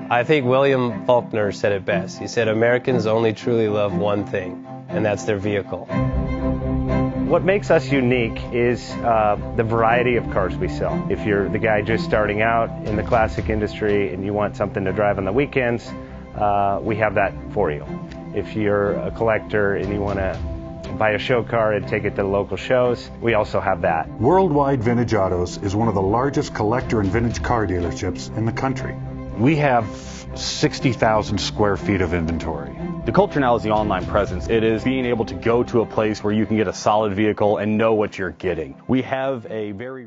I think William Faulkner said it best. He said, Americans only truly love one thing, and that's their vehicle. What makes us unique is the variety of cars we sell. If you're the guy just starting out in the classic industry and you want something to drive on the weekends, we have that for you. If you're a collector and you want to buy a show car and take it to the local shows, we also have that. Worldwide Vintage Autos is one of the largest collector and vintage car dealerships in the country. We have 60,000 square feet of inventory. The culture now is the online presence. It is being able to go to a place where you can get a solid vehicle and know what you're getting. We have a very...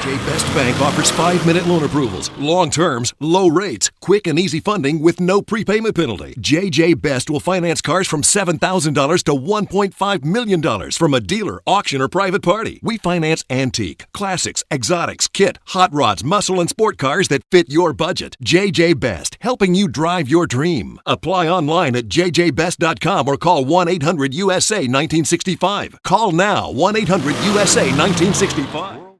JJ Best Bank offers 5-minute loan approvals, long terms, low rates, quick and easy funding with no prepayment penalty. JJ Best will finance cars from $7,000 to $1.5 million from a dealer, auction, or private party. We finance antique, classics, exotics, kit, hot rods, muscle, and sport cars that fit your budget. JJ Best, helping you drive your dream. Apply online at jjbest.com or call 1-800-USA-1965. Call now, 1-800-USA-1965.